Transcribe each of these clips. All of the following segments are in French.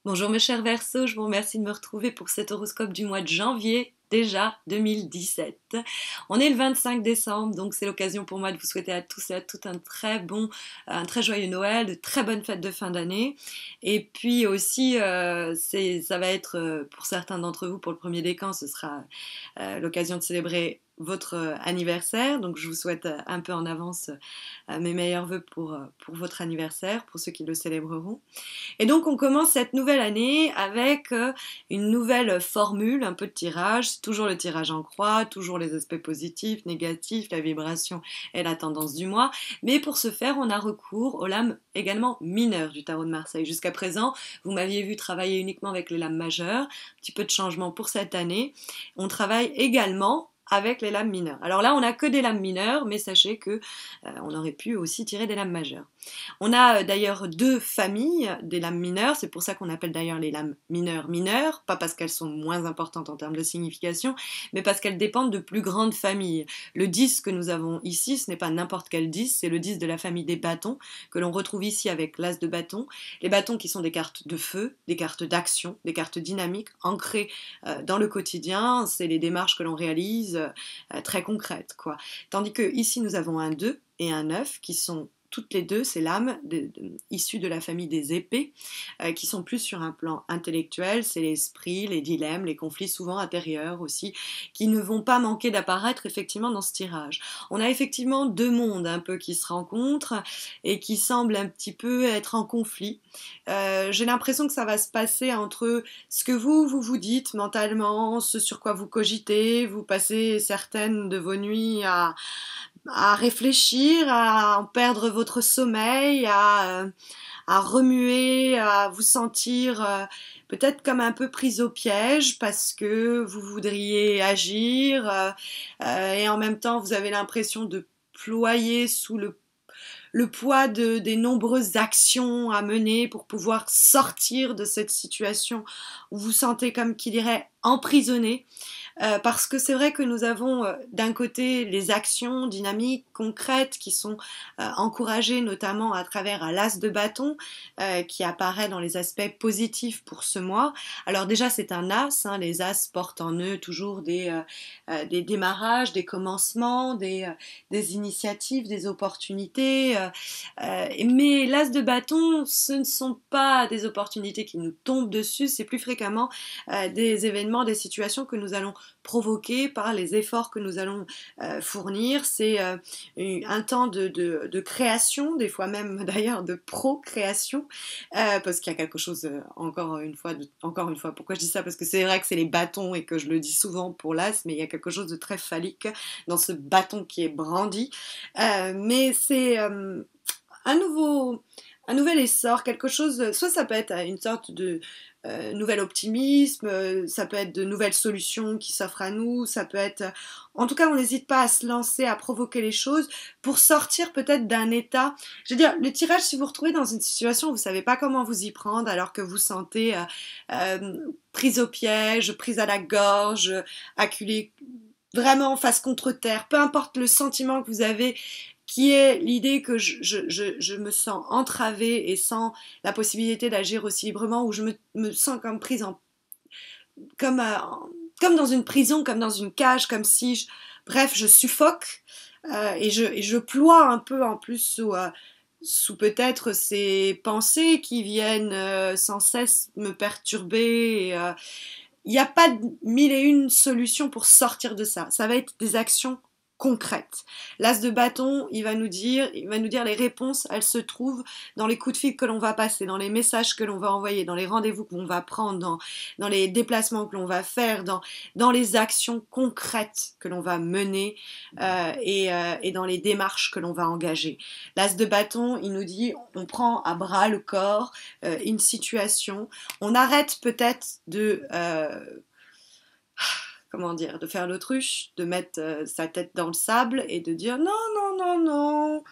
Bonjour mes chers Verseaux, je vous remercie de me retrouver pour cet horoscope du mois de janvier, déjà 2017. On est le 25 décembre, donc c'est l'occasion pour moi de vous souhaiter à tous et à toutes un très joyeux Noël, de très bonnes fêtes de fin d'année. Et puis aussi, ça va être pour certains d'entre vous, pour le premier décan, ce sera l'occasion de célébrer votre anniversaire. Donc je vous souhaite un peu en avance mes meilleurs vœux pour votre anniversaire, pour ceux qui le célébreront. Et donc on commence cette nouvelle année avec une nouvelle formule, un peu de tirage. C'est toujours le tirage en croix, toujours les aspects positifs, négatifs, la vibration et la tendance du mois. Mais pour ce faire, on a recours aux lames également mineures du tarot de Marseille. Jusqu'à présent, vous m'aviez vu travailler uniquement avec les lames majeures. Un petit peu de changement pour cette année. On travaille également avec les lames mineures. Alors là, on n'a que des lames mineures, mais sachez que on aurait pu aussi tirer des lames majeures. On a d'ailleurs deux familles des lames mineures, c'est pour ça qu'on appelle d'ailleurs les lames mineures mineures, pas parce qu'elles sont moins importantes en termes de signification, mais parce qu'elles dépendent de plus grandes familles. Le 10 que nous avons ici, ce n'est pas n'importe quel 10, c'est le 10 de la famille des bâtons, que l'on retrouve ici avec l'as de bâton. Les bâtons qui sont des cartes de feu, des cartes d'action, des cartes dynamiques, ancrées dans le quotidien, c'est les démarches que l'on réalise, très concrètes, quoi. Tandis que ici nous avons un 2 et un 9 qui sont toutes les deux ces lames issues de la famille des épées, qui sont plus sur un plan intellectuel, c'est l'esprit, les dilemmes, les conflits souvent intérieurs aussi, qui ne vont pas manquer d'apparaître effectivement dans ce tirage. On a effectivement deux mondes un peu qui se rencontrent et qui semblent un petit peu être en conflit. J'ai l'impression que ça va se passer entre ce que vous dites mentalement, ce sur quoi vous cogitez, vous passez certaines de vos nuits à réfléchir, à en perdre votre sommeil, à remuer, à vous sentir peut-être comme un peu prise au piège parce que vous voudriez agir et en même temps vous avez l'impression de ployer sous le poids des nombreuses actions à mener pour pouvoir sortir de cette situation où vous vous sentez comme qui dirait emprisonné. Parce que c'est vrai que nous avons d'un côté les actions dynamiques, concrètes, qui sont encouragées notamment à travers l'as de bâton qui apparaît dans les aspects positifs pour ce mois. Alors déjà c'est un as, hein, les as portent en eux toujours des démarrages, des commencements, des initiatives, des opportunités. Mais l'as de bâton, ce ne sont pas des opportunités qui nous tombent dessus, c'est plus fréquemment des événements, des situations que nous allons provoquer par les efforts que nous allons fournir. C'est un temps de création, des fois même d'ailleurs de procréation, parce qu'il y a quelque chose, encore une fois, pourquoi je dis ça? Parce que c'est vrai que c'est les bâtons et que je le dis souvent pour l'as, mais il y a quelque chose de très phallique dans ce bâton qui est brandi. Mais c'est un nouvel essor, quelque chose, soit ça peut être une sorte de nouvel optimisme, ça peut être de nouvelles solutions qui s'offrent à nous, ça peut être... En tout cas, on n'hésite pas à se lancer, à provoquer les choses pour sortir peut-être d'un état... Je veux dire, le tirage, si vous vous retrouvez dans une situation où vous ne savez pas comment vous y prendre, alors que vous sentez prise au piège, prise à la gorge, acculée vraiment face contre terre, peu importe le sentiment que vous avez, qui est l'idée que je me sens entravée et sans la possibilité d'agir aussi librement, où je me sens comme prise comme, euh, comme dans une prison, comme dans une cage, comme si, bref, je suffoque et je ploie un peu en plus sous peut-être ces pensées qui viennent sans cesse me perturber. Il n'y a pas de mille et une solutions pour sortir de ça. Ça va être des actions concrètes. L'as de bâton, il va nous dire les réponses, elles se trouvent dans les coups de fil que l'on va passer, dans les messages que l'on va envoyer, dans les rendez-vous que l'on va prendre, dans les déplacements que l'on va faire, dans les actions concrètes que l'on va mener et dans les démarches que l'on va engager. L'as de bâton, il nous dit, on prend à bras le corps une situation, on arrête peut-être comment dire, de faire l'autruche, de mettre sa tête dans le sable et de dire non, non, non, non,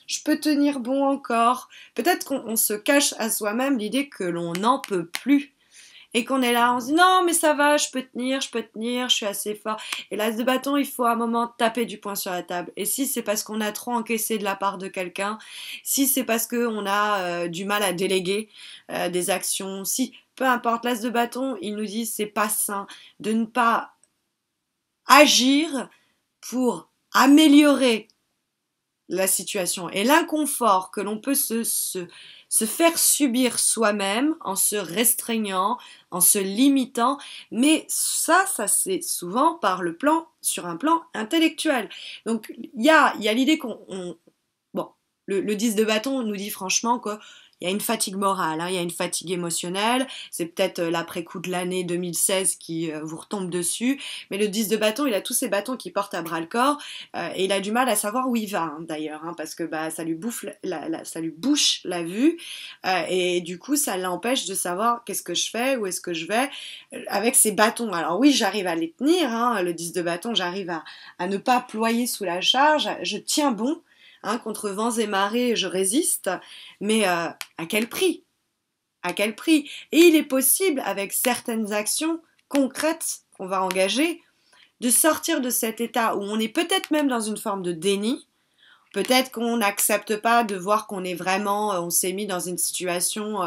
je peux tenir bon encore. Peut-être qu'on se cache à soi-même l'idée que l'on n'en peut plus. Et qu'on est là, on se dit non mais ça va, je peux tenir, je suis assez fort. Et l'as de bâton, il faut à un moment taper du poing sur la table. Et si c'est parce qu'on a trop encaissé de la part de quelqu'un, si c'est parce qu'on a du mal à déléguer des actions, si peu importe, l'as de bâton, il nous dit c'est pas sain de ne pas agir pour améliorer la situation et l'inconfort que l'on peut se faire subir soi-même en se restreignant, en se limitant, mais ça c'est souvent sur un plan intellectuel. Donc il y a l'idée bon, le 10 de bâton nous dit franchement que il y a une fatigue morale, hein, il y a une fatigue émotionnelle, c'est peut-être l'après-coup de l'année 2016 qui vous retombe dessus, mais le 10 de bâton, il a tous ces bâtons qui portent à bras le corps, et il a du mal à savoir où il va, hein, d'ailleurs, hein, parce que ça lui ça lui bouche la vue, et du coup ça l'empêche de savoir qu'est-ce que je fais, où est-ce que je vais, avec ces bâtons. Alors oui, j'arrive à les tenir, hein, le 10 de bâton, j'arrive à ne pas ployer sous la charge, je tiens bon, hein, contre vents et marées, je résiste, mais à quel prix? À quel prix? Et il est possible, avec certaines actions concrètes qu'on va engager, de sortir de cet état où on est peut-être même dans une forme de déni, peut-être qu'on n'accepte pas de voir qu'on est vraiment, on s'est mis dans une situation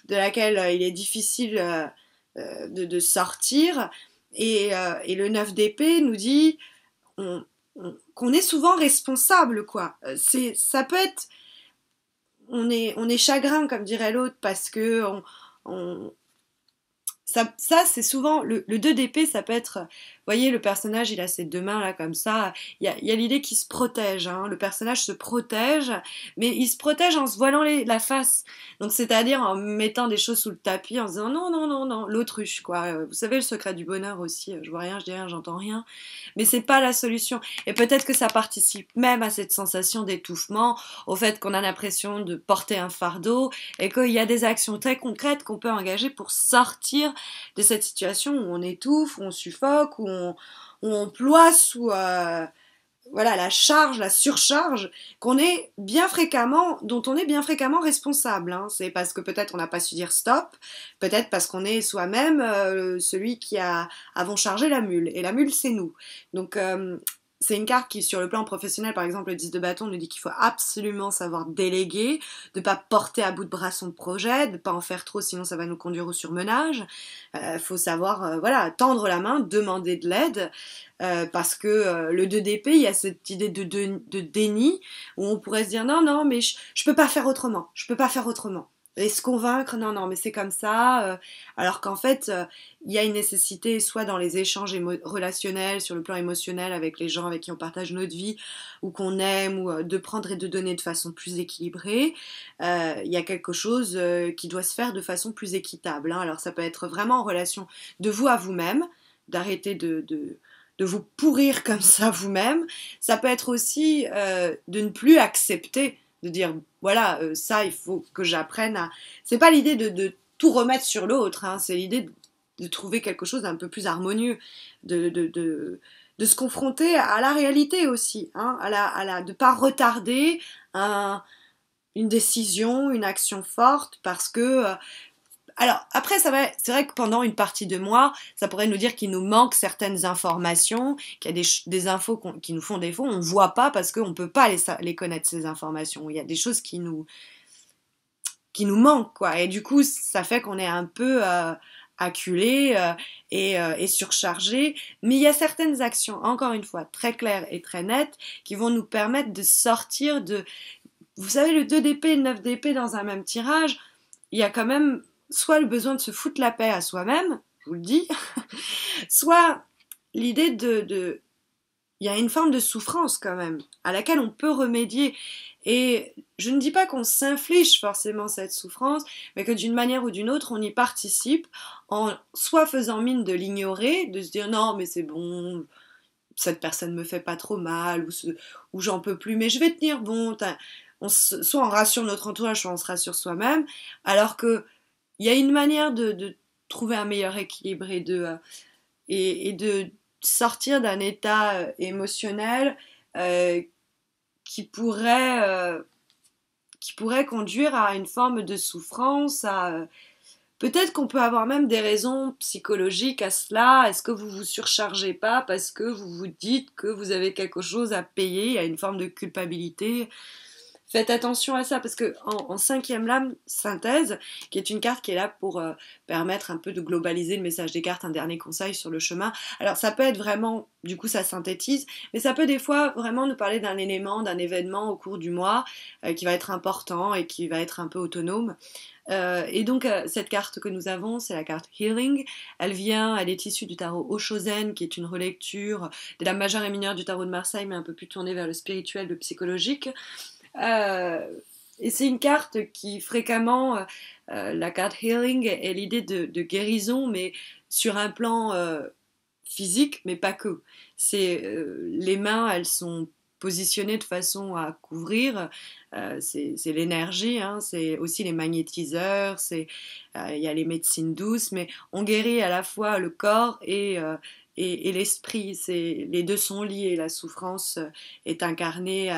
de laquelle il est difficile de sortir, et le 9 d'épée nous dit qu'on est souvent responsable, quoi. Ça peut être, on est chagrin, comme dirait l'autre, parce que on, ça c'est souvent le 2 d'épée, ça peut être, vous voyez, le personnage, il a ses deux mains là comme ça, il y a l'idée qu'il se protège, hein, le personnage se protège, mais il se protège en se voilant la face, donc c'est-à-dire en mettant des choses sous le tapis, en se disant non, non, non, non, l'autruche, quoi. Vous savez, le secret du bonheur aussi, je vois rien, je dis rien, j'entends rien, mais c'est pas la solution, et peut-être que ça participe même à cette sensation d'étouffement, au fait qu'on a l'impression de porter un fardeau, et qu'il y a des actions très concrètes qu'on peut engager pour sortir de cette situation où on étouffe, où on suffoque, où on ploie sous voilà, la charge, la surcharge, dont on est bien fréquemment responsable, hein. C'est parce que peut-être on n'a pas su dire stop, peut-être parce qu'on est soi-même celui qui avons chargé la mule, et la mule c'est nous. Donc c'est une carte qui, sur le plan professionnel, par exemple, le 10 de bâton nous dit qu'il faut absolument savoir déléguer, de ne pas porter à bout de bras son projet, de ne pas en faire trop, sinon ça va nous conduire au surmenage. Faut savoir, voilà, tendre la main, demander de l'aide, parce que le 2 d'épée, il y a cette idée de déni, où on pourrait se dire non, non, mais je peux pas faire autrement, je peux pas faire autrement. Et se convaincre, non, non, mais c'est comme ça, alors qu'en fait, il y a une nécessité, soit dans les échanges relationnels, sur le plan émotionnel, avec les gens avec qui on partage notre vie, ou qu'on aime, ou de prendre et de donner de façon plus équilibrée. Il y a quelque chose qui doit se faire de façon plus équitable, hein. Alors ça peut être vraiment en relation de vous à vous-même, d'arrêter de vous pourrir comme ça vous-même. Ça peut être aussi de ne plus accepter, de dire voilà, ça il faut que j'apprenne à... C'est pas l'idée de tout remettre sur l'autre, hein, c'est l'idée de trouver quelque chose d'un peu plus harmonieux, de se confronter à la réalité aussi, hein, de ne pas retarder une décision, une action forte, parce que alors, après, c'est vrai que pendant une partie de mois, ça pourrait nous dire qu'il nous manque certaines informations, qu'il y a des infos qui nous font défaut, on ne voit pas parce qu'on ne peut pas les connaître, ces informations. Il y a des choses qui nous manquent, quoi. Et du coup, ça fait qu'on est un peu acculé et surchargé. Mais il y a certaines actions, encore une fois, très claires et très nettes, qui vont nous permettre de sortir de... Vous savez, le 2 d'épée et le 9 d'épée dans un même tirage, il y a quand même soit le besoin de se foutre la paix à soi-même, je vous le dis, soit l'idée il y a une forme de souffrance quand même, à laquelle on peut remédier. Et je ne dis pas qu'on s'inflige forcément cette souffrance, mais que d'une manière ou d'une autre, on y participe, en soit faisant mine de l'ignorer, de se dire non mais c'est bon, cette personne me fait pas trop mal, ou j'en peux plus, mais je vais tenir bon. Soit on rassure notre entourage, soit on se rassure soi-même, alors que il y a une manière de trouver un meilleur équilibre et de sortir d'un état émotionnel euh, qui pourrait conduire à une forme de souffrance, peut-être qu'on peut avoir même des raisons psychologiques à cela. Est-ce que vous vous surchargez pas parce que vous vous dites que vous avez quelque chose à payer, il y a une forme de culpabilité? Faites attention à ça parce que en cinquième lame synthèse, qui est une carte qui est là pour permettre un peu de globaliser le message des cartes, un dernier conseil sur le chemin. Alors ça peut être vraiment, du coup ça synthétise, mais ça peut des fois vraiment nous parler d'un élément, d'un événement au cours du mois qui va être important et qui va être un peu autonome. Et donc cette carte que nous avons, c'est la carte Healing. Elle est issue du tarot Oshozen, qui est une relecture des lames majeures et mineures du tarot de Marseille, mais un peu plus tournée vers le spirituel, le psychologique. Et c'est une carte qui fréquemment, la carte Healing est l'idée de guérison, mais sur un plan physique, mais pas que. Les mains, elles sont positionnées de façon à couvrir. C'est l'énergie, hein, c'est aussi les magnétiseurs, il y a les médecines douces, mais on guérit à la fois le corps et l'esprit. Les deux sont liés. La souffrance est incarnée.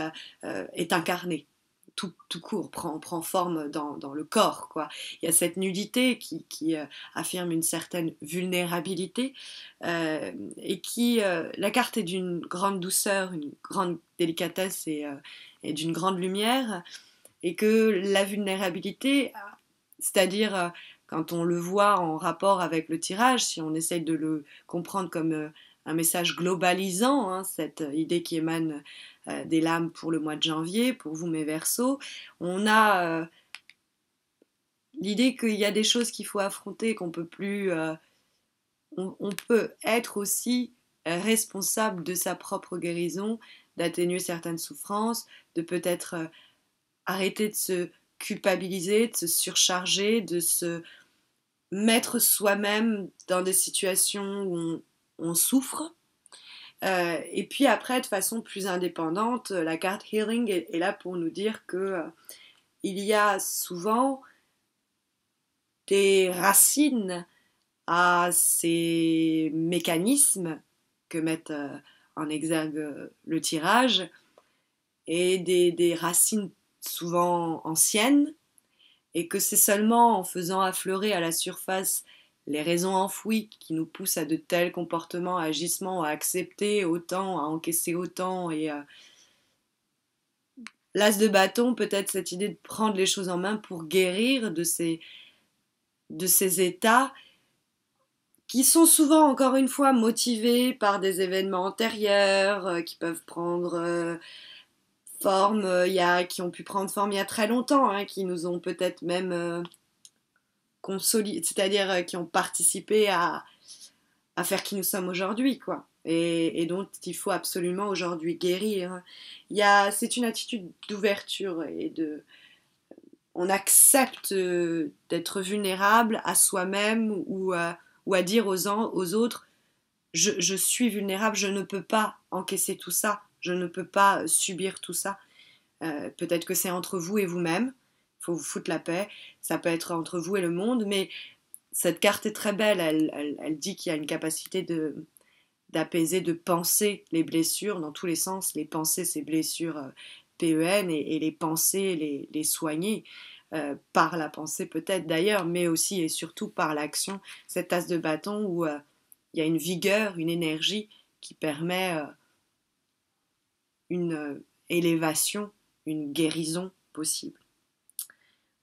Tout court prend forme dans le corps, quoi. Il y a cette nudité qui affirme une certaine vulnérabilité la carte est d'une grande douceur, une grande délicatesse et d'une grande lumière et que la vulnérabilité, c'est-à-dire quand on le voit en rapport avec le tirage, si on essaye de le comprendre comme un message globalisant, hein, cette idée qui émane des lames pour le mois de janvier, pour vous mes Verseaux, on a l'idée qu'il y a des choses qu'il faut affronter, qu'on peut plus, on peut être aussi responsable de sa propre guérison, d'atténuer certaines souffrances, de peut-être arrêter de se culpabiliser, de se surcharger, de se mettre soi-même dans des situations où on souffre. Et puis après, de façon plus indépendante, la carte Healing est là pour nous dire que il y a souvent des racines à ces mécanismes que mettent en exergue le tirage et des racines souvent anciennes et que c'est seulement en faisant affleurer à la surface les raisons enfouies qui nous poussent à de tels comportements, agissements, à accepter autant, à encaisser autant et l'as de bâton, peut-être cette idée de prendre les choses en main pour guérir de ces états qui sont souvent, encore une fois, motivés par des événements antérieurs qui peuvent prendre forme, qui ont pu prendre forme il y a très longtemps, hein, qui nous ont peut-être même consolidés, c'est-à-dire qui ont participé à faire qui nous sommes aujourd'hui, quoi. Et dont il faut absolument aujourd'hui guérir. C'est une attitude d'ouverture on accepte d'être vulnérable à soi-même ou à dire aux autres je suis vulnérable, je ne peux pas encaisser tout ça, je ne peux pas subir tout ça. Peut-être que c'est entre vous et vous-même, il faut vous foutre la paix, ça peut être entre vous et le monde, mais cette carte est très belle, elle dit qu'il y a une capacité d'apaiser, de penser les blessures dans tous les sens, les penser ces blessures PEN et les penser, les soigner. Par la pensée peut-être d'ailleurs, mais aussi et surtout par l'action, cette tasse de bâton où il y a une vigueur, une énergie qui permet une élévation, une guérison possible.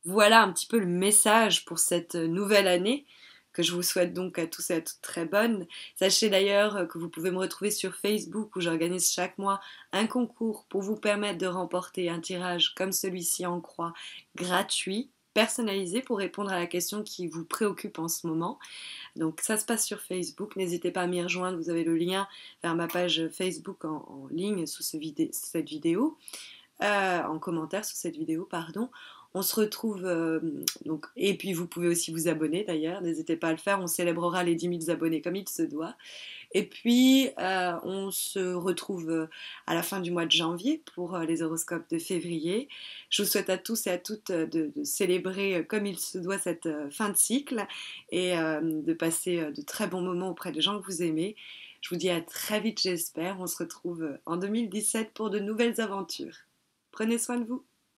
Voilà un petit peu le message pour cette nouvelle année que je vous souhaite donc à tous et à toutes très bonne. Sachez d'ailleurs que vous pouvez me retrouver sur Facebook où j'organise chaque mois un concours pour vous permettre de remporter un tirage comme celui-ci en croix gratuit, personnalisé pour répondre à la question qui vous préoccupe en ce moment. Donc ça se passe sur Facebook, n'hésitez pas à m'y rejoindre, vous avez le lien vers ma page Facebook en ligne sous cette vidéo, en commentaire sous cette vidéo, pardon. On se retrouve, donc, et puis vous pouvez aussi vous abonner d'ailleurs, n'hésitez pas à le faire, on célébrera les 10 000 abonnés comme il se doit. Et puis on se retrouve à la fin du mois de janvier pour les horoscopes de février. Je vous souhaite à tous et à toutes de célébrer comme il se doit cette fin de cycle et de passer de très bons moments auprès des gens que vous aimez. Je vous dis à très vite j'espère, on se retrouve en 2017 pour de nouvelles aventures. Prenez soin de vous.